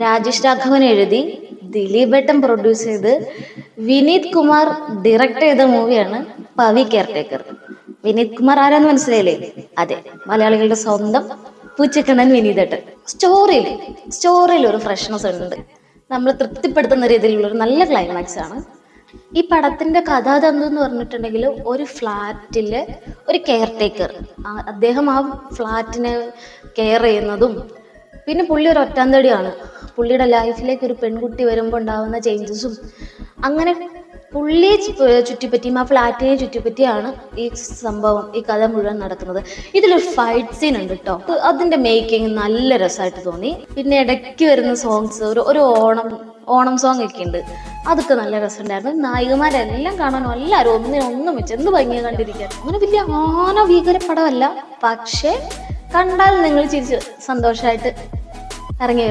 രാജേഷ് രാഘവൻ എഴുതി ദിലീപേട്ടൻ പ്രൊഡ്യൂസ് ചെയ്ത് വിനീത് കുമാർ ഡയറക്ട് ചെയ്ത മൂവിയാണ് പവി കെയർടേക്കർ. വിനീത് കുമാർ ആരാന്ന് മനസ്സിലായില്ലേ? അതെ, മലയാളികളുടെ സ്വന്തം പൂച്ചക്കണ്ണൻ വിനീതേട്ടൻ. സ്റ്റോറിയിൽ ഒരു ഫ്രഷ്നെസ് ഉണ്ട്, നമ്മൾ തൃപ്തിപ്പെടുത്തുന്ന രീതിയിലുള്ള ഒരു നല്ല ക്ലൈമാക്സ് ആണ്. ഈ പടത്തിന്റെ കഥാതന്തു എന്ന് പറഞ്ഞിട്ടുണ്ടെങ്കിൽ, ഒരു ഫ്ലാറ്റിലെ ഒരു കെയർ ടേക്കർ, അദ്ദേഹം ആ ഫ്ലാറ്റിനെ കെയർ ചെയ്യുന്നതും, പിന്നെ പുള്ളി ഒരു ഒറ്റാന്തടിയാണ്. പുള്ളിയുടെ ലൈഫിലേക്ക് ഒരു പെൺകുട്ടി വരുമ്പോൾ ഉണ്ടാകുന്ന ചേഞ്ചസും, അങ്ങനെ പുള്ളിയെ ചുറ്റിപ്പറ്റിയും ആ ഫ്ലാറ്റിനെ ചുറ്റിപ്പറ്റിയാണ് ഈ സംഭവം, ഈ കഥ മുഴുവൻ നടക്കുന്നത്. ഇതിലൊരു ഫൈറ്റ് സീൻ ഉണ്ട് കേട്ടോ, അതിന്റെ മേക്കിംഗ് നല്ല രസമായിട്ട് തോന്നി. പിന്നെ ഇടയ്ക്ക് വരുന്ന സോങ്സ്, ഒരു ഓണം സോങ് ഒക്കെ ഉണ്ട്, അതൊക്കെ നല്ല രസമുണ്ടായിരുന്നു. നായികമാരെല്ലാം കാണാനും എല്ലാവരും ഒന്നും വെച്ച് എന്ത് ഭംഗിയാണ് കണ്ടിരിക്കാൻ. അങ്ങനെ വലിയ ഭീകര പടമല്ല, പക്ഷേ കണ്ടാൽ നിങ്ങൾ ചിരിച്ച് സന്തോഷമായിട്ട് ഇറങ്ങി